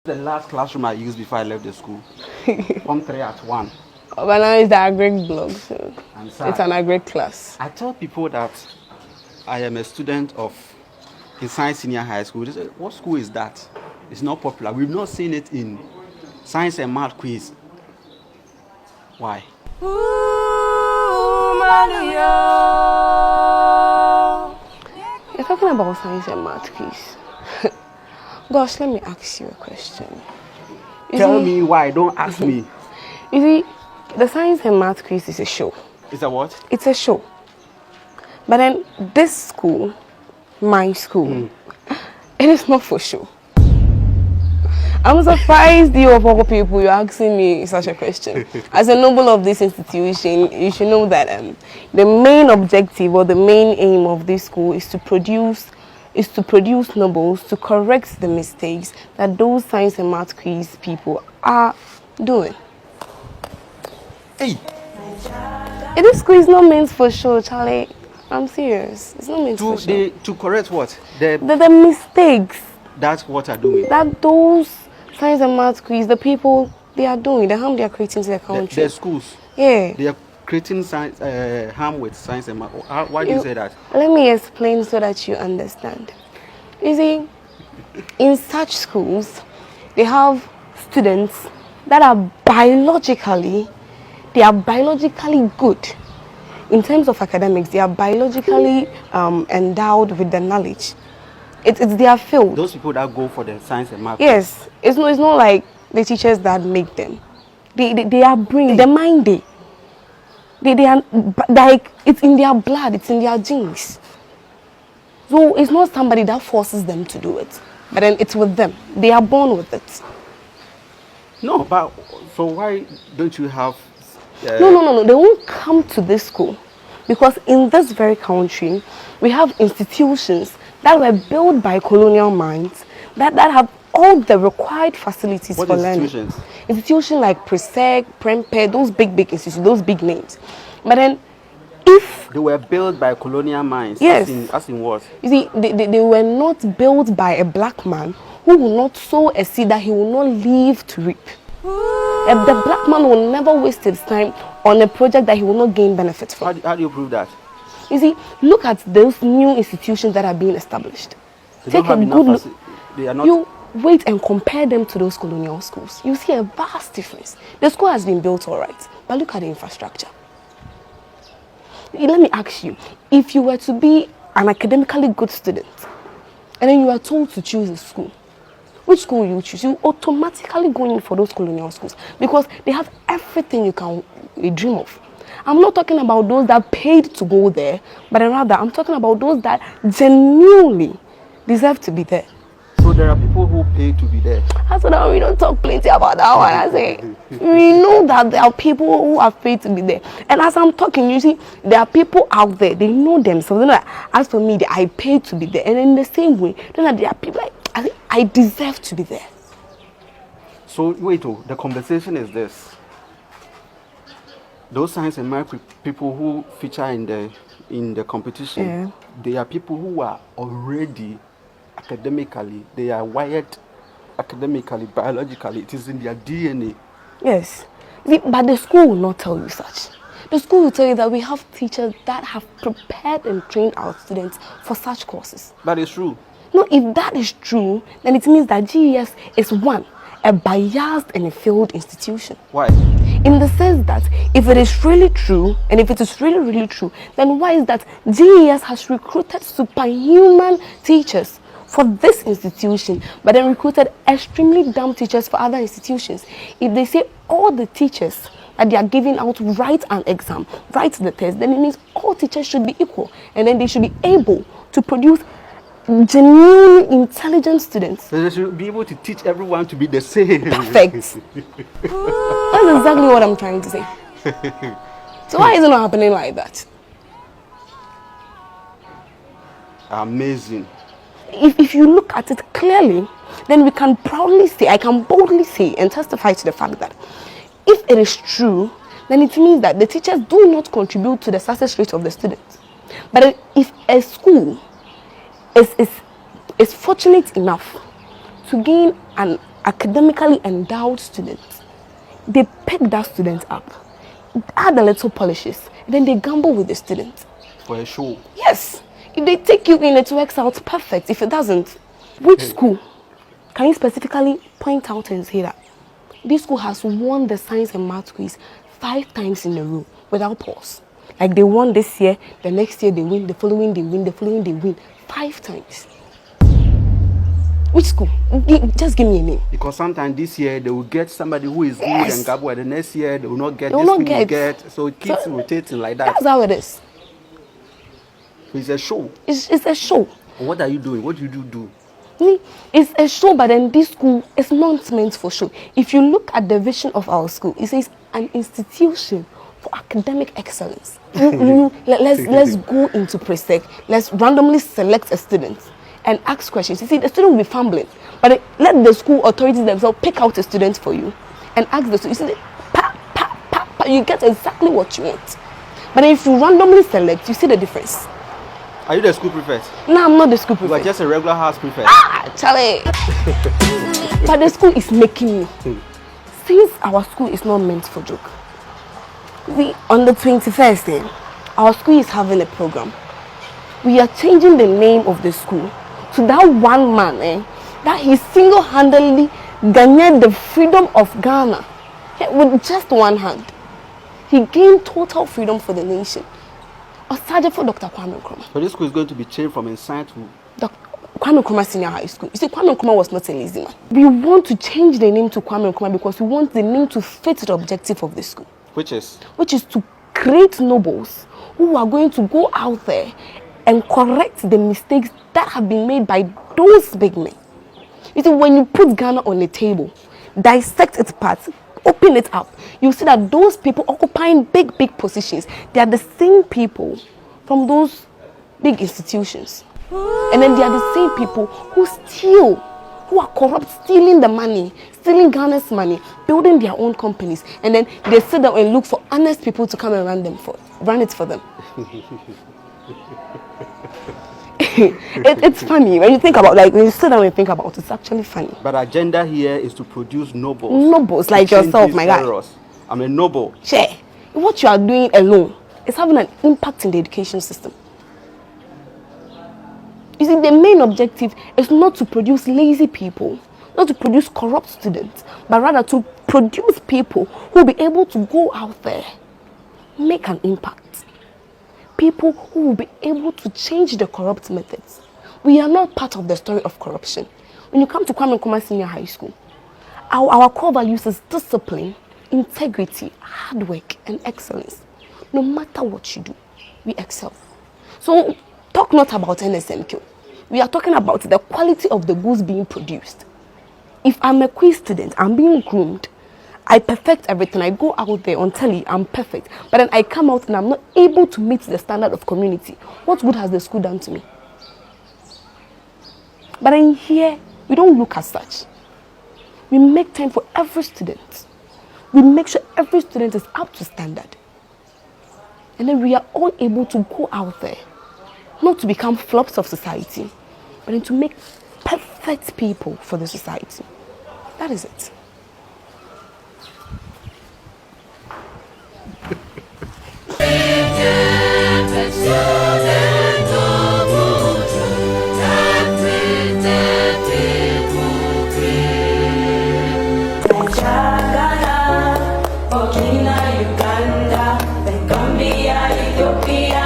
The last classroom I used before I left the school. Form 3 at 1. But now it's the agric block, so it's an agric class. I tell people that I am a student of in Science Senior High School. They say, what school is that? It's not popular. We've not seen it in Science and Math quiz. Why? You're talking about Science and Math quiz. Gosh, let me ask you a question. Tell me why. Don't ask me. You see, the Science and Math quiz is a show. It's a what? It's a show. But then this school, my school, it is not for show. I'm surprised you of all people you're asking me such a question. As a noble of this institution, you should know that the main objective or the main aim of this school is to produce nobles to correct the mistakes that those Science and Math quiz people are doing. Hey! This school is not meant for show, Charlie. I'm serious. It's not meant for show. To correct what? The mistakes. That's what are doing. That those Science and Math quiz, the people, they are doing, the harm they are creating to the country. The schools. Yeah. They are creating harm with Science and Math. Why do you say that? Let me explain so that you understand. You see, in such schools, they have students that are biologically good. In terms of academics, they are biologically endowed with the knowledge. It's their field. Those people that go for the Science and Math. Yes, it's not like the teachers that make them. They are bringing the mind. They are like, it's in their blood, it's in their genes. So it's not somebody that forces them to do it, but then it's with them. They are born with it. No, but so why don't you have? No. They won't come to this school because in this very country we have institutions that were built by colonial minds that have all the required facilities for learning. Institutions like Presec, Prempeh, those big institutions, those big names. But then, if they were built by colonial minds, yes, as in what? You see, they were not built by a black man who will not sow a seed that he will not live to reap. The black man will never waste his time on a project that he will not gain benefit from. How do you prove that? You see, look at those new institutions that are being established. Take a good look. They are not. You wait and compare them to those colonial schools. You see a vast difference. The school has been built all right, but look at the infrastructure. Let me ask you, if you were to be an academically good student, and then you are told to choose a school, which school will you choose? You automatically go in for those colonial schools because they have everything you can dream of. I'm not talking about those that paid to go there, but rather I'm talking about those that genuinely deserve to be there. So there are people who pay to be there. That's what we don't talk plenty about that one. I say we know that there are people who have paid to be there. And as I'm talking, you see, there are people out there. They know themselves. They know that, as for me, I paid to be there. And in the same way, there are people like I deserve to be there. So wait, the conversation is this. Those Science and Math people who feature in the competition, they are people who are already academically, they are wired academically, biologically. It is in their DNA. Yes, but the school will not tell you such. The school will tell you that we have teachers that have prepared and trained our students for such courses. That is true. No, if that is true, then it means that GES is a biased and a failed institution. Why? In the sense that if it is really true, and if it is really true, then why is that GES has recruited superhuman teachers for this institution, but then recruited extremely dumb teachers for other institutions? If they say all the teachers that they are giving out write an exam, write the test, then it means all teachers should be equal, and then they should be able to produce genuinely intelligent students. So they should be able to teach everyone to be the same. Perfect. That's exactly what I'm trying to say. So why is it not happening like that? Amazing. If you look at it clearly, then we can proudly say, I can boldly say and testify to the fact that if it is true, then it means that the teachers do not contribute to the success rate of the students. But if a school is fortunate enough to gain academically endowed student, they pick that student up, add a little polishes, then they gamble with the student. For a show? Yes. If they take you in, it works out perfect. If it doesn't, which school can you specifically point out and say that this school has won the science and math quiz 5 times in a row without pause? Like they won this year, the next year they win, the following they win, the following they win 5 times. Which school? Just give me a name. Because sometimes this year they will get somebody who is good and gamble, and the next year they will not get. They will not get. So it keeps rotating like that. That's how it is. It's a show. It's a show. What are you doing? What do you do? It's a show, but then this school is not meant for show. If you look at the vision of our school, it says an institution for academic excellence. Let's go into pre-sec. Let's randomly select a student and ask questions. You see, the student will be fumbling, but let the school authorities themselves pick out a student for you and ask the student. You see, you get exactly what you want. But if you randomly select, you see the difference. Are you the school prefect? No, I'm not the school prefect. You are just a regular house prefect. Challey. But the school is making me. Since our school is not meant for joke. On the 21st, our school is having a program. We are changing the name of the school to that one man, that he single-handedly gained the freedom of Ghana with just one hand. He gained total freedom for the nation. A sergeant for Dr. Kwame Nkrumah. So this school is going to be changed from inside to Kwame Nkrumah Senior High School. You see, Kwame Nkrumah was not a lazy man. We want to change the name to Kwame Nkrumah because we want the name to fit the objective of the school. Which is to create nobles who are going to go out there and correct the mistakes that have been made by those big men. You see, when you put Ghana on the table, dissect its parts, open it up, you see that those people occupying big positions, they are the same people from those big institutions. And then they are the same people who steal, who are corrupt, stealing the money, stealing Ghana's money, building their own companies, and then they sit down and look for honest people to come and run it for them. It's funny when you think about, like, when you sit down and think about it, it's actually funny. But agenda here is to produce nobles. Nobles like yourself, my guy. I'm a noble. Che, what you are doing alone is having an impact in the education system. You see, the main objective is not to produce lazy people, not to produce corrupt students, but rather to produce people who will be able to go out there, make an impact. People who will be able to change the corrupt methods. We are not part of the story of corruption. When you come to Kwame Nkrumah Senior High School, our core values is discipline, integrity, hard work, and excellence. No matter what you do, we excel. So talk not about NSMQ. We are talking about the quality of the goods being produced. If I'm a quiz student, I'm being groomed, I perfect everything. I go out there on telly, I'm perfect. But then I come out and I'm not able to meet the standard of community. What good has the school done to me? But in here, we don't look as such. We make time for every student. We make sure every student is up to standard. And then we are all able to go out there, not to become flops of society, but then to make perfect people for the society. That is it. Uganda, Gambia, Ethiopia.